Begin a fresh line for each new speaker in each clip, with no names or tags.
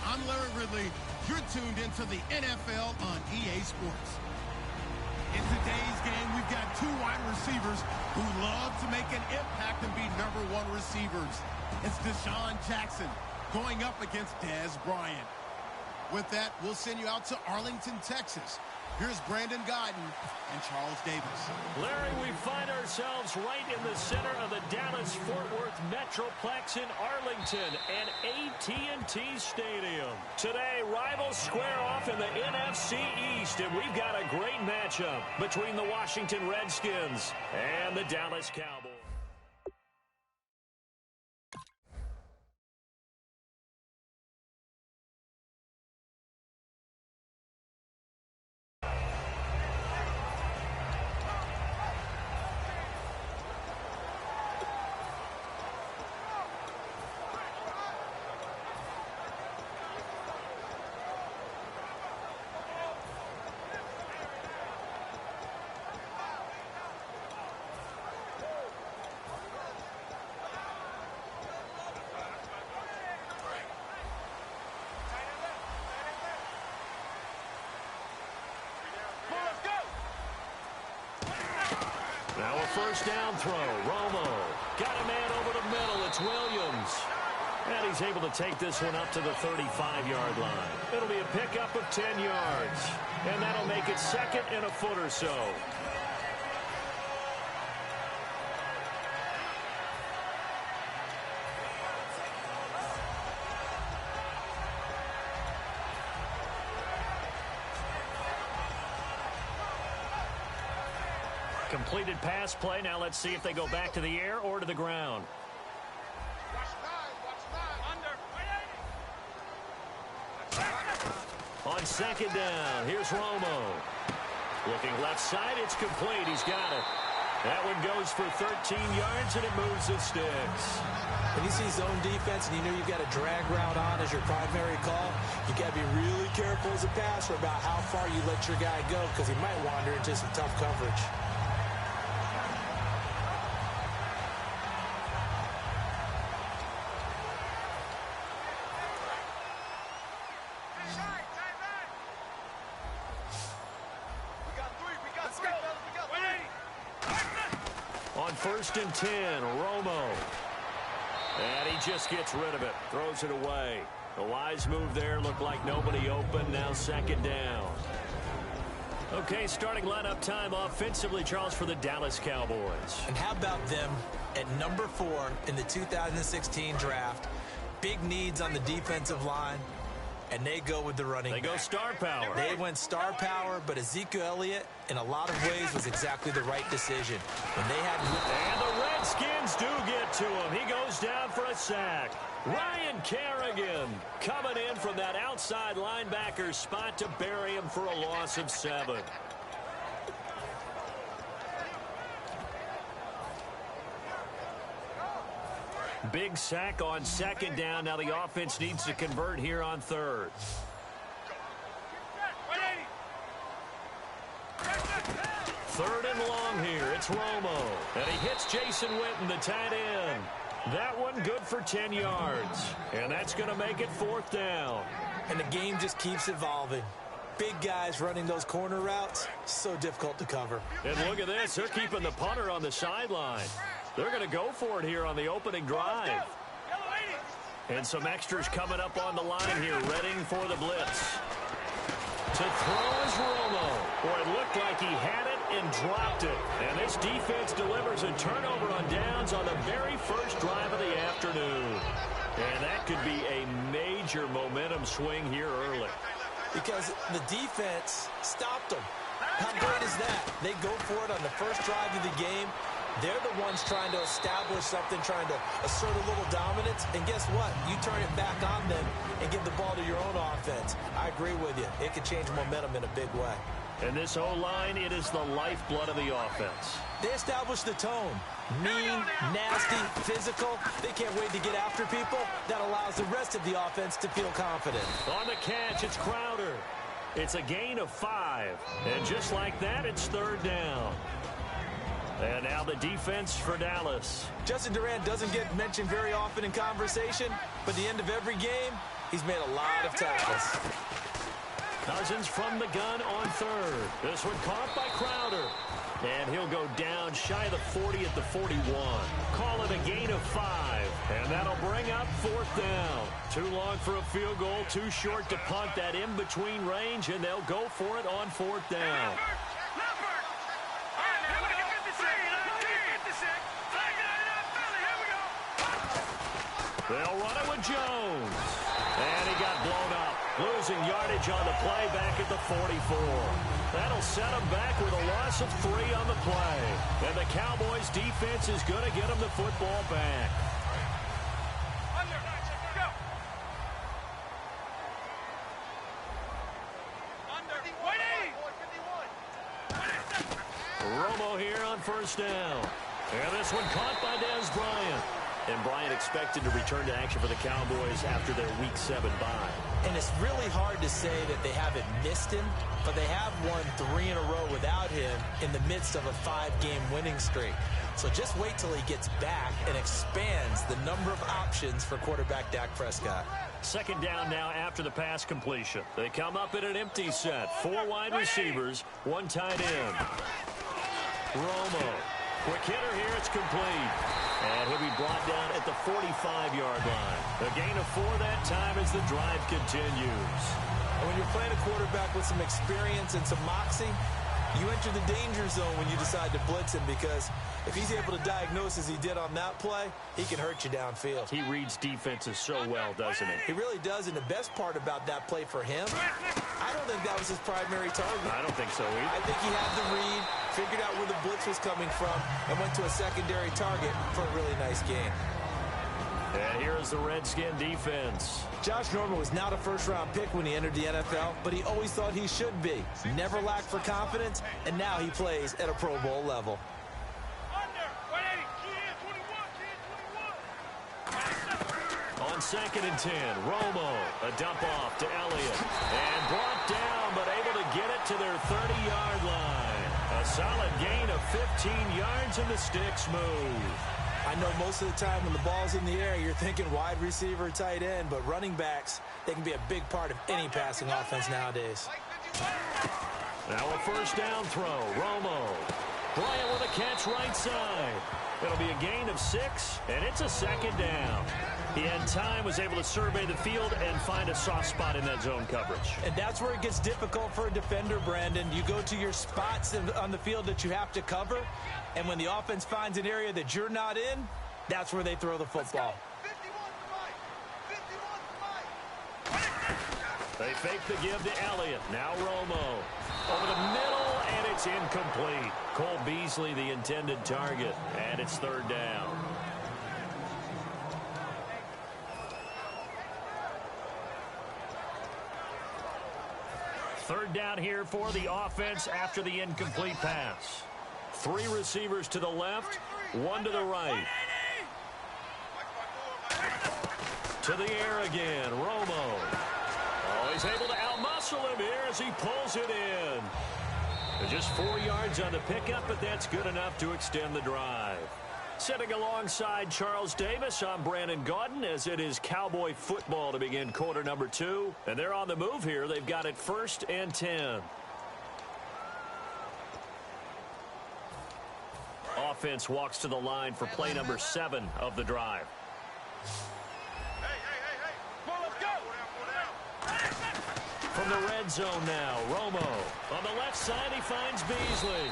I'm Larry Ridley. You're tuned into the NFL on EA Sports. In today's game, we've got two wide receivers who love to make an impact and be #1 receivers. It's Deshaun Jackson going up against Dez Bryant. With that, we'll send you out to Arlington, Texas. Here's Brandon Gaudin and Charles Davis.
Larry, we find ourselves right in the center of the Dallas-Fort Worth Metroplex in Arlington and AT&T Stadium. Today, rivals square off in the NFC East, and we've got a great matchup between the Washington Redskins and the Dallas Cowboys. Now a first down throw. Romo got a man over the middle. It's Williams. And he's able to take this one up to the 35-yard line. It'll be a pickup of 10 yards. And that'll make it second and a foot or so. Completed pass play. Now let's see if they go back to the air or to the ground. On second down, here's Romo. Looking left side, it's complete. He's got it. That one goes for 13 yards, and it moves the sticks.
When you see zone defense and you know you've got a drag route on as your primary call, you got to be really careful as a passer about how far you let your guy go because he might wander into some tough coverage.
On first and 10, Romo. And he just gets rid of it. Throws it away. A wise move there. Looked like nobody open. Now second down. Okay, starting lineup time offensively, Charles, for the Dallas Cowboys.
And how about them at number 4 in the 2016 draft? Big needs on the defensive line. And they go with the running back.
They go star power.
They went star power, but Ezekiel Elliott, in a lot of ways, was exactly the right decision. When they had...
And the Redskins do get to him. He goes down for a sack. Ryan Kerrigan coming in from that outside linebacker spot to bury him for a loss of 7. Big sack on second down. Now the offense needs to convert here on third. Third and long here. It's Romo. And he hits Jason Witten, the tight end. That one good for 10 yards. And that's going to make it fourth down.
And the game just keeps evolving. Big guys running those corner routes, so difficult to cover.
And look at this. They're keeping the punter on the sideline. They're going to go for it here on the opening drive. And some extras coming up on the line here, readying for the blitz. To throw is Romo. Boy, it looked like he had it and dropped it. And this defense delivers a turnover on downs on the very first drive of the afternoon. And that could be a major momentum swing here early.
Because the defense stopped them. How great is that? They go for it on the first drive of the game. They're the ones trying to establish something, trying to assert a little dominance. And guess what? You turn it back on them and give the ball to your own offense. I agree with you. It could change momentum in a big way.
And this O-line, it is the lifeblood of the offense.
They establish the tone. Mean, nasty, physical. They can't wait to get after people. That allows the rest of the offense to feel confident.
On the catch, it's Crowder. It's a gain of 5. And just like that, it's third down. And now the defense for Dallas.
Justin Durant doesn't get mentioned very often in conversation, but at the end of every game, He's made a lot of tackles.
Cousins from the gun on third. This one caught by Crowder. And he'll go down shy of the 40 at the 41. Call it a gain of 5. And that'll bring up fourth down. Too long for a field goal, too short to punt that in-between range, and they'll go for it on fourth down. They'll run it with Jones. And he got blown up. Losing yardage on the play back at the 44. That'll set him back with a loss of 3 on the play. And the Cowboys' defense is going to get him the football back. Romo here on first down. And this one caught by Dez Bryant. And Bryant expected to return to action for the Cowboys after their Week 7 bye.
And it's really hard to say that they haven't missed him, but they have won 3 in a row without him in the midst of a 5-game winning streak. So just wait till he gets back and expands the number of options for quarterback Dak Prescott.
Second down now after the pass completion. They come up in an empty set. 4 wide receivers, 1 tight end. Romo. Quick hitter here, it's complete. And he'll be brought down at the 45-yard line. A gain of 4 that time as the drive continues.
And when you're playing a quarterback with some experience and some moxie, you enter the danger zone when you decide to blitz him, because if he's able to diagnose as he did on that play, he can hurt you downfield.
He reads defenses so well, doesn't he?
He really does, and the best part about that play for him, I don't think that was his primary target.
I don't think so either.
I think he had the read, figured out where the blitz was coming from, and went to a secondary target for a really nice gain.
And here's the Redskin defense.
Josh Norman was not a first-round pick when he entered the NFL, but he always thought he should be. Never lacked for confidence, and now he plays at a Pro Bowl level.
On 2nd and 10, Romo, a dump off to Elliott. And brought down, but able to get it to their 30-yard line. A solid gain of 15 yards, and the sticks move.
I know most of the time when the ball's in the air, you're thinking wide receiver, tight end, but running backs, they can be a big part of any passing offense nowadays.
Now a first down throw, Romo. Bryant with a catch right side. It'll be a gain of 6, and it's a second down. He had time, was able to survey the field and find a soft spot in that zone coverage.
And that's where it gets difficult for a defender, Brandon. You go to your spots on the field that you have to cover, and when the offense finds an area that you're not in, that's where they throw the football.
They fake the give to Elliott. Now Romo. Over the middle, and it's incomplete. Cole Beasley, the intended target, and it's third down. Third down here for the offense after the incomplete pass. 3 receivers to the left, 1 to the right. To the air again, Romo. Oh, he's able to outmuscle him here as he pulls it in. Just 4 yards on the pickup, but that's good enough to extend the drive. Sitting alongside Charles Davis, I'm Brandon Gaudin, as it is Cowboy football to begin quarter number 2. And they're on the move here. They've got it 1st and 10. Offense walks to the line for play number 7 of the drive. From the red zone now, Romo. On the left side, he finds Beasley.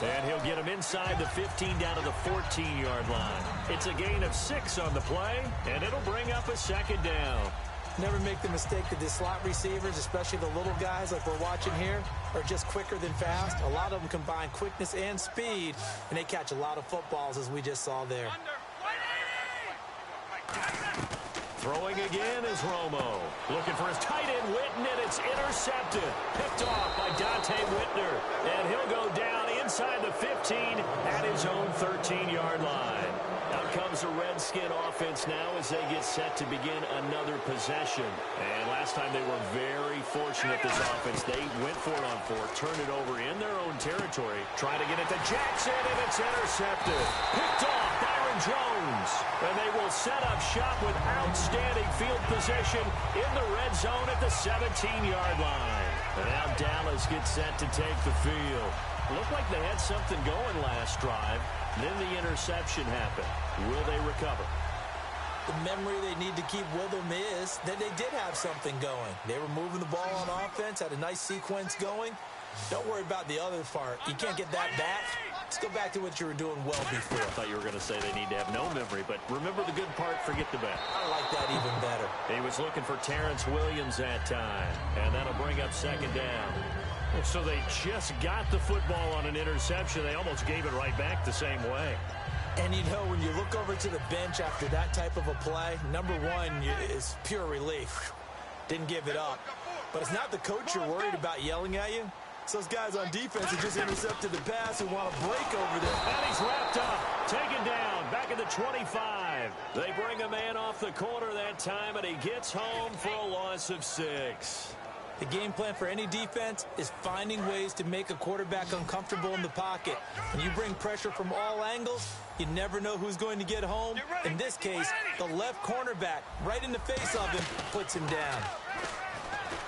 And he'll get him inside the 15 down to the 14-yard line. It's a gain of 6 on the play, and it'll bring up a second down.
Never make the mistake that the slot receivers, especially the little guys like we're watching here, are just quicker than fast. A lot of them combine quickness and speed, and they catch a lot of footballs, as we just saw there.
Throwing again is Romo. Looking for his tight end, Witten, and it's intercepted. Picked off by Dante Whitner. And he'll go down inside the 15 at his own 13-yard line. Out comes the Redskin offense now as they get set to begin another possession. And last time they were very fortunate, this offense. They went for it on 4th, turned it over in their own territory, trying to get it to Jackson, and it's intercepted. Picked off Byron Jones. And they will set up shop with outstanding field position in the red zone at the 17-yard line. And now Dallas gets set to take the field. Looked like they had something going last drive. Then the interception happened. Will they recover?
The memory they need to keep with them is that they did have something going. They were moving the ball on offense, had a nice sequence going. Don't worry about the other part. You can't get that back. Let's go back to what you were doing well before.
I thought you were going to say they need to have no memory, but remember the good part, forget the bad.
I like that even better.
He was looking for Terrence Williams that time, and that'll bring up second down. So they just got the football on an interception. They almost gave it right back the same way.
And, you know, when you look over to the bench after that type of a play, number one is pure relief. Didn't give it up. But it's not the coach you're worried about yelling at you. It's those guys on defense who just intercepted the pass who want to break over there.
And he's wrapped up, taken down, back at the 25. They bring a man off the corner that time, and he gets home for a loss of 6.
The game plan for any defense is finding ways to make a quarterback uncomfortable in the pocket. When you bring pressure from all angles, you never know who's going to get home. In this case, the left cornerback, right in the face of him, puts him down.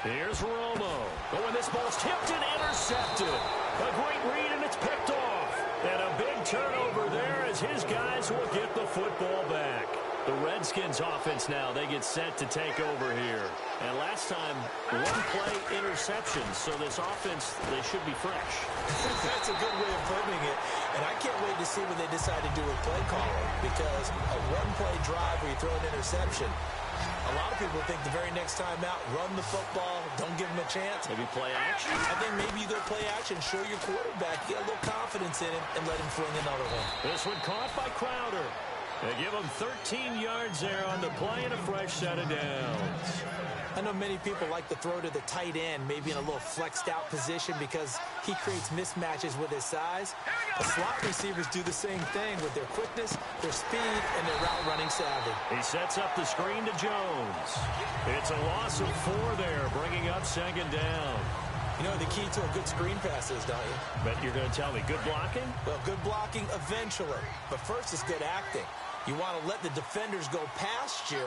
Here's Romo. Oh, and this ball's tipped and intercepted. A great read, and it's picked off. And a big turnover there as his guys will get the football back. The Redskins offense now, they get set to take over here. And last time, one-play interceptions, so this offense, they should be fresh.
That's a good way of putting it. And I can't wait to see what they decide to do with play calling, because a one-play drive where you throw an interception, a lot of people think the very next time out, run the football, don't give them a chance.
Maybe play action?
I think maybe you go play action, show your quarterback, get a little confidence in him, and let him fling another one.
This one caught by Crowder. They give him 13 yards there on the play and a fresh set of downs.
I know many people like to throw to the tight end, maybe in a little flexed out position because he creates mismatches with his size. The slot receivers do the same thing with their quickness, their speed, and their route running savvy.
He sets up the screen to Jones. It's a loss of 4 there, bringing up second down.
You know the key to a good screen pass is, don't you?
But you're going to tell me good blocking?
Well, good blocking eventually. But first is good acting. You want to let the defenders go past you,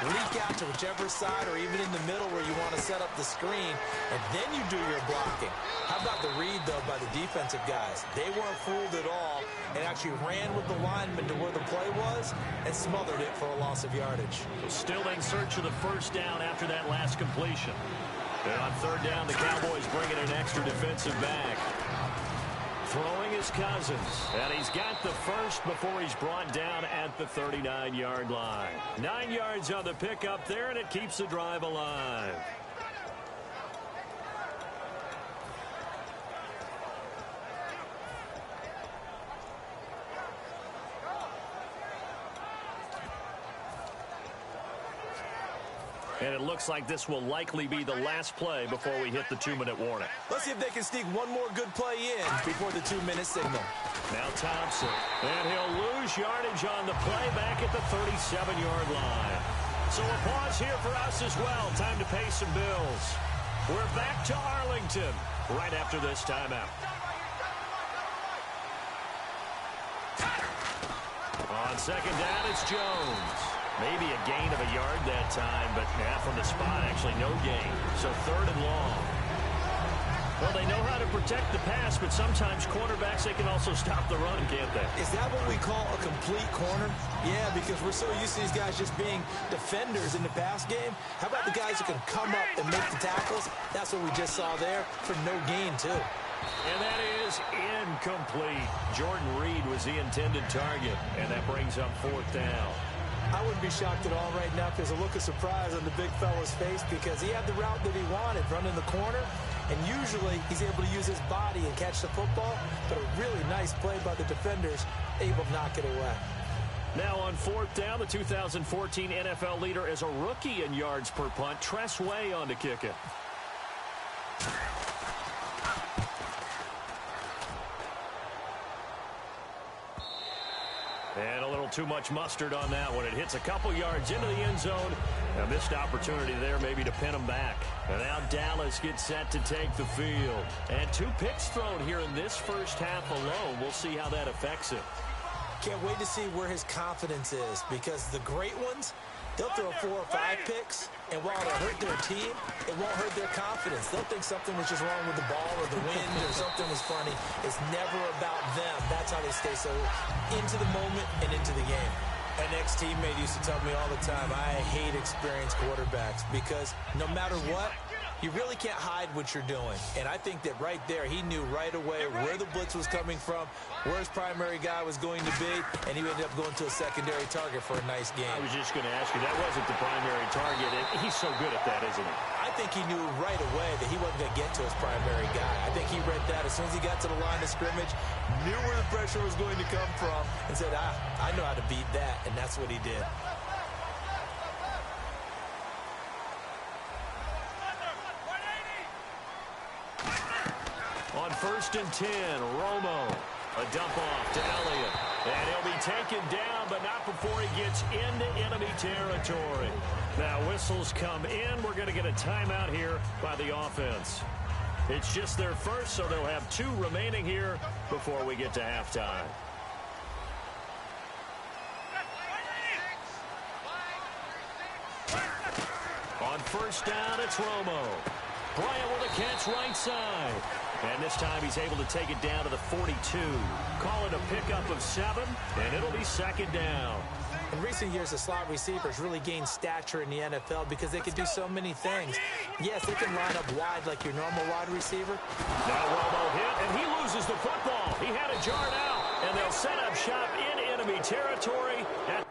leak out to whichever side or even in the middle where you want to set up the screen, and then you do your blocking. How about the read, though, by the defensive guys? They weren't fooled at all and actually ran with the lineman to where the play was and smothered it for a loss of yardage.
Still in search of the first down after that last completion. And on third down, the Cowboys bring in an extra defensive back. Throwing his Cousins, and he's got the first before he's brought down at the 39-yard line. 9 yards on the pickup there, and it keeps the drive alive. And it looks like this will likely be the last play before we hit the 2-minute warning.
Let's see if they can sneak one more good play in before the 2-minute signal.
Now Thompson. And he'll lose yardage on the play back at the 37-yard line. So a pause here for us as well. Time to pay some bills. We're back to Arlington right after this timeout. On second down, it's Jones. Maybe a gain of a yard that time, but from the spot, actually no gain. So third and long. Well, they know how to protect the pass, but sometimes cornerbacks, they can also stop the run, can't they?
Is that what we call a complete corner? Yeah, because we're so used to these guys just being defenders in the pass game. How about the guys who can come up and make the tackles? That's what we just saw there for no gain, too.
And that is incomplete. Jordan Reed was the intended target, and that brings up fourth down.
I wouldn't be shocked at all right now if there's a look of surprise on the big fella's face because he had the route that he wanted, running the corner, and usually he's able to use his body and catch the football, but a really nice play by the defenders, able to knock it away.
Now on fourth down, the 2014 NFL leader is a rookie in yards per punt. Tress Way on to kick it. And a little too much mustard on that one. It hits a couple yards into the end zone. A missed opportunity there maybe to pin them back. And now Dallas gets set to take the field. And 2 picks thrown here in this first half alone. We'll see how that affects him.
Can't wait to see where his confidence is because the great ones, They'll throw 4 or 5 picks, and while it'll hurt their team, it won't hurt their confidence. They'll think something was just wrong with the ball or the wind or something was funny. It's never about them. That's how they stay so into the moment and into the game. An ex-teammate used to tell me all the time, I hate experienced quarterbacks because no matter what, you really can't hide what you're doing. And I think that right there, he knew right away where the blitz was coming from, where his primary guy was going to be, and he ended up going to a secondary target for a nice game.
I was just going to ask you, that wasn't the primary target, and he's so good at that, isn't he?
I think he knew right away that he wasn't going to get to his primary guy. I think he read that as soon as he got to the line of scrimmage, knew where the pressure was going to come from, and said, I know how to beat that, and that's what he did.
On 1st and 10, Romo. A dump off to Elliott. And he'll be taken down, but not before he gets into enemy territory. Now whistles come in. We're going to get a timeout here by the offense. It's just their first, so they'll have 2 remaining here before we get to halftime. On 1st down, it's Romo. Bryant with a catch right side. And this time he's able to take it down to the 42. Call it a pickup of 7, and it'll be 2nd down.
In recent years, the slot receivers really gained stature in the NFL because they can do so many things. Yes, they can line up wide like your normal wide receiver.
Now Romo hit, and he loses the football. He had it jarred out, and they'll set up shop in enemy territory at